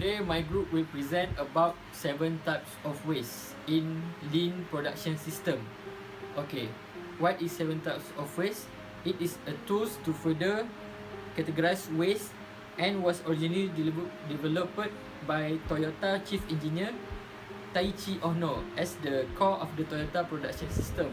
Today my group will present about 7 types of waste in lean production system. Okay, what is 7 types of waste? It is a tools to further categorize waste and was originally developed by Toyota Chief Engineer Taichi Ohno as the core of the Toyota production system.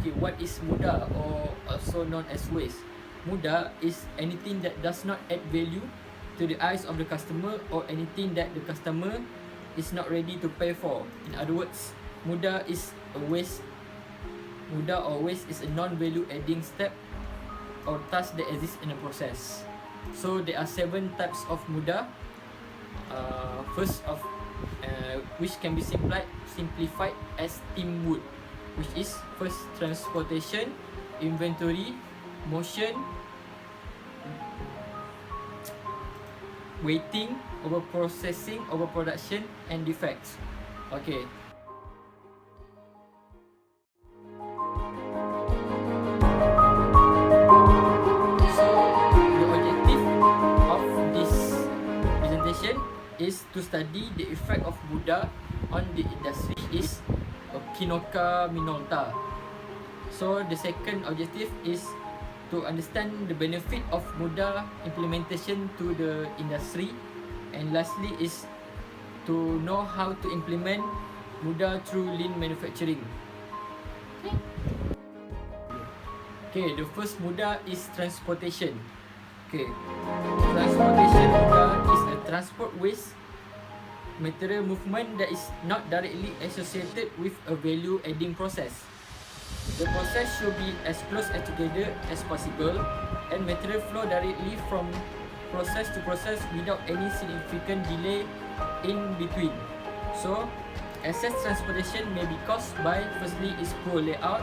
Okay, what is muda, or also known as waste? Muda is anything that does not add value to the eyes of the customer or anything that the customer is not ready to pay for. In other words, muda is a waste. Muda or waste is a non-value adding step or task that exists in a process. So there are 7 types of muda. First of which can be simplified as teamwork, which is first transportation, inventory, motion, waiting, overprocessing, overproduction, and defects. Okay. So the objective of this presentation is to study the effect of muda on the industry is Kinoka Minolta. So the second objective is to understand the benefit of muda implementation to the industry, and lastly is to know how to implement muda through lean manufacturing. Okay, the first muda is transportation. Okay, transportation muda is a transport waste material movement that is not directly associated with a value adding process. The process should be as close as together as possible, and material flow directly from process to process without any significant delay in between. So, excess transportation may be caused by, firstly, is poor layout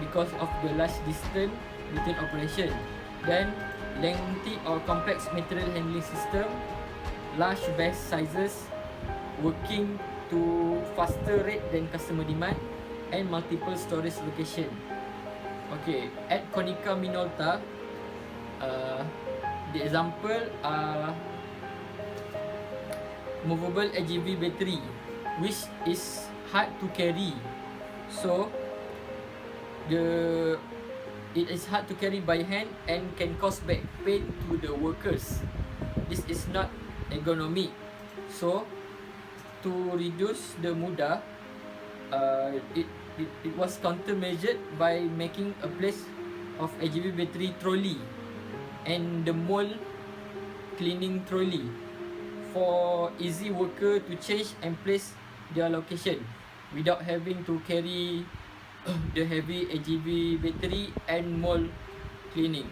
because of the large distance between operation, then lengthy or complex material handling system, large batch sizes, working to faster rate than customer demand, and multiple storage location. Okay, at Konica Minolta, the example are movable AGV battery, which is hard to carry. So it is hard to carry by hand and can cause back pain to the workers. This is not ergonomic. So to reduce the muda, it was countermeasured by making a place of AGV battery trolley and the mold cleaning trolley for easy worker to change and place their location without having to carry the heavy AGV battery and mold cleaning.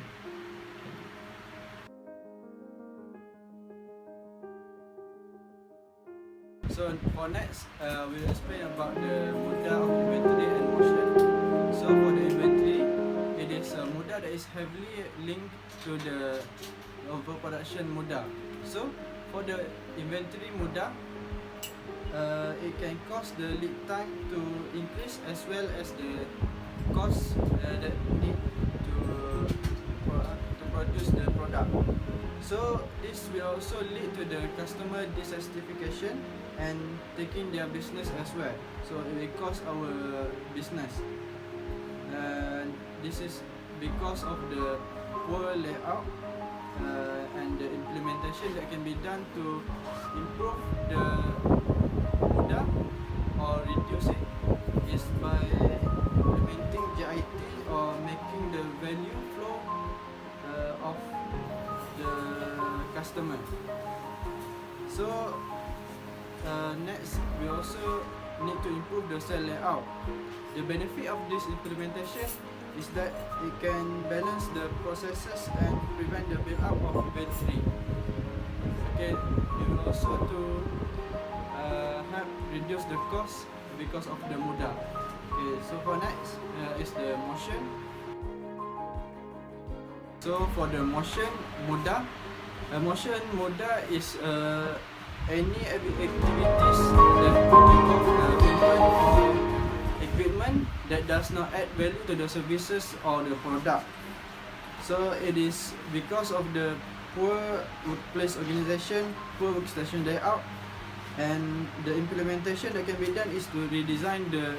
So for next, we'll explain about the muda of inventory and motion. So for the inventory, it is a muda that is heavily linked to the overproduction muda. So for the inventory muda, it can cause the lead time to increase as well as the cost that need to produce the product. So this will also lead to the customer dissatisfaction and taking their business as well. So it will cost our business. This is because of the poor layout and the implementation that can be done to improve the muda or reduce it is by implementing JIT or making the value flow of the customer. So next, we also need to improve the cell layout. The benefit of this implementation is that it can balance the processes and prevent the build-up of inventory. Okay, it will also to help reduce the cost because of the muda. Okay, so for next is the motion. So for the motion muda, is any activities that involve movement of equipment that does not add value to the services or the product. So it is because of the poor workplace organization, poor workstation layout, and the implementation that can be done is to redesign the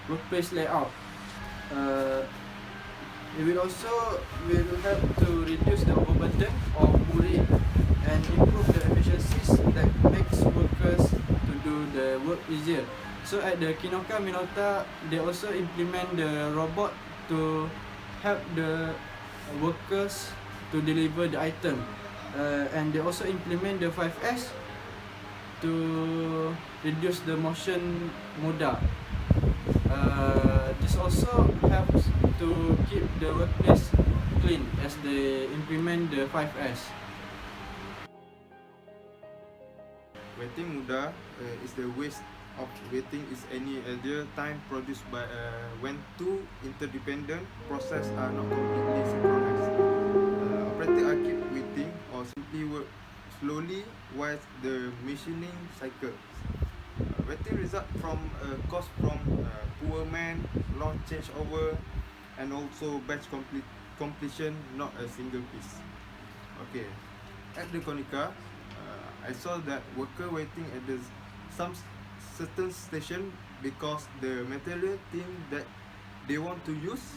workplace layout. It will also help to reduce the overburden or bullying and improve the efficiencies that makes workers to do the work easier. So at the Kinoka Minota, they also implement the robot to help the workers to deliver the item, and they also implement the 5S to reduce the motion muda. This also helps to keep the workplace clean as they implement the 5S. Waiting muda is the waste of waiting is any idea time produced by when two interdependent processes are not completely synchronized. Operator are keep waiting or simply work slowly while the machining cycles. Waiting result from cost from poor man, long changeover, and also batch completion, not a single piece. Okay, at the Konica, I saw that worker waiting at some certain station because the material team that they want to use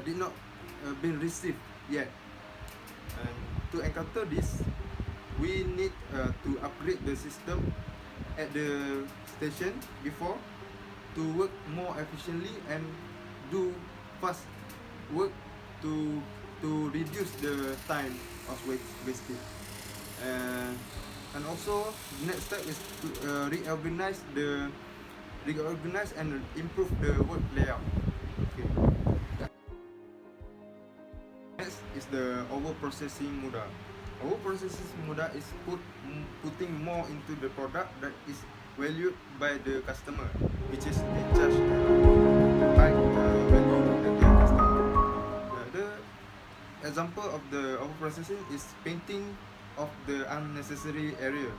did not been received yet. And to encounter this, we need to upgrade the system at the station before to work more efficiently and do fast work to reduce the time of wasted. And also next step is to reorganize and improve the work layout. Okay. Next is the overprocessing muda. Overprocessing muda is putting more into the product that is valued by the customer, which is they charge high value to the customer. The example of the overprocessing is painting of the unnecessary area,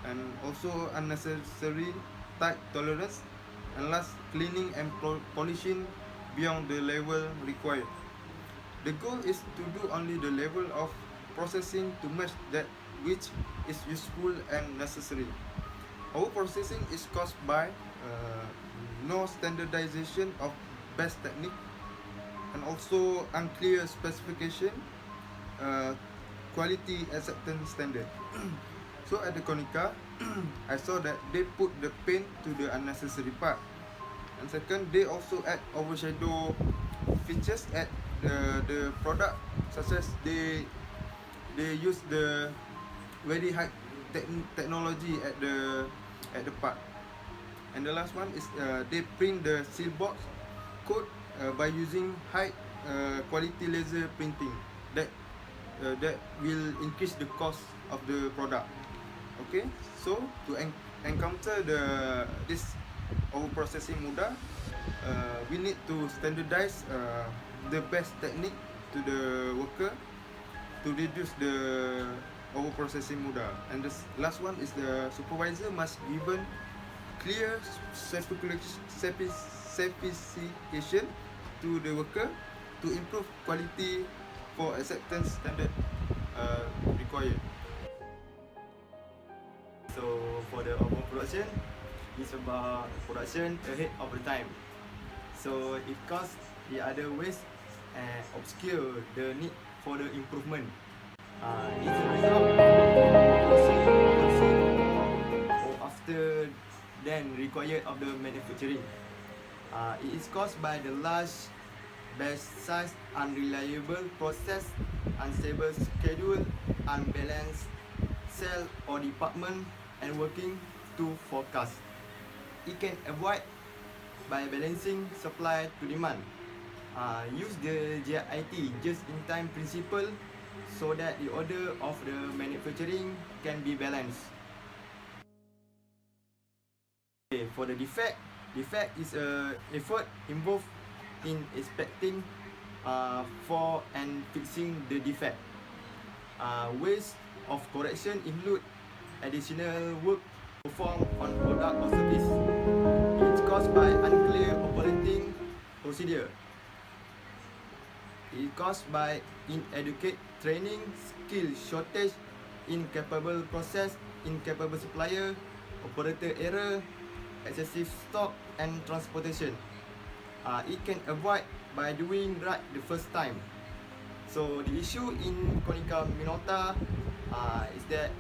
and also unnecessary tight tolerance, and last cleaning and polishing beyond the level required. The goal is to do only the level of processing to match that which is useful and necessary. Overprocessing is caused by no standardization of best technique, and also unclear specification, quality acceptance standard. So at the Konica, I saw that they put the paint to the unnecessary part, and second, they also add overshadow features at the product, such as they use the very high technology at the part. And the last one is they print the seal box code by using high quality laser printing that will increase the cost of the product. Okay, so to encounter this overprocessing muda, we need to standardize the best technique to the worker to reduce the overprocessing muda. And the last one is the supervisor must given clear specification to the worker to improve quality for acceptance standard required. So for the overproduction, it's about production ahead of the time. So it causes the other waste and obscure the need for the improvement. It's a result or after then required of the manufacturing. It is caused by the large batch size, unreliable process, unstable schedule, unbalanced cell or department, and working to forecast. It can avoid by balancing supply to demand. Use the JIT, just-in-time principle, so that the order of the manufacturing can be balanced. Okay, for the defect is a effort involved in inspecting for and fixing the defect. Ways of correction include additional work performed on product or service. It's caused by unclear operating procedure. It is caused by inadequate training, skill shortage, incapable process, incapable supplier, operator error, excessive stock and transportation. It can avoid by doing right the first time. So the issue in Konica Minolta is that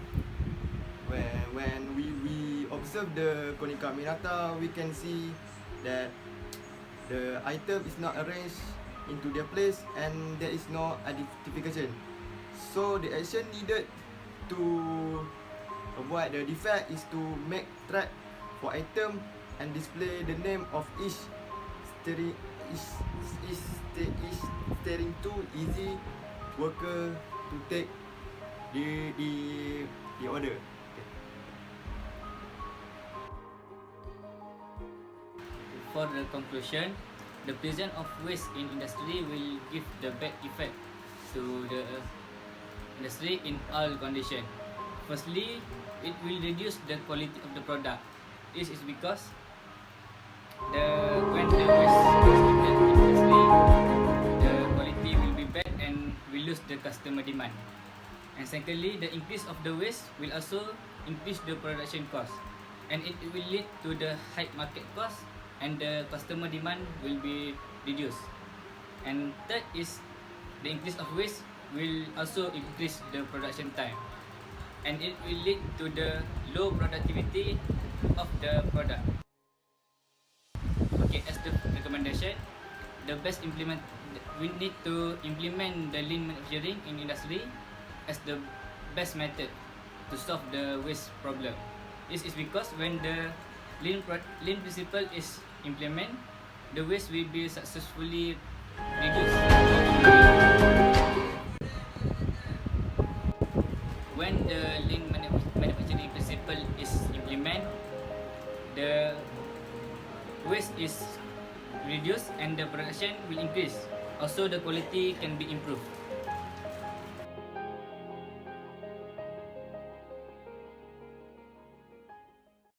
when we observe the Konica Minolta, we can see that the item is not arranged into their place and there is no identification. So the action needed to avoid the defect is to make track for item and display the name of each steering tool easy worker to take the order. For the conclusion, the presence of waste in industry will give the bad effect to the industry in all conditions. Firstly, it will reduce the quality of the product. This is because when the waste is in the industry, the quality will be bad and will lose the customer demand. And secondly, the increase of the waste will also increase the production cost, and it will lead to the high market cost and the customer demand will be reduced. And third is the increase of waste will also increase the production time, and it will lead to the low productivity of the product. Okay, as the recommendation, we need to implement the lean manufacturing in industry as the best method to solve the waste problem. This is because when the lean principle is implemented, the waste will be successfully reduced. When the lean manufacturing principle is implemented, the waste is reduced and the production will increase. Also, the quality can be improved.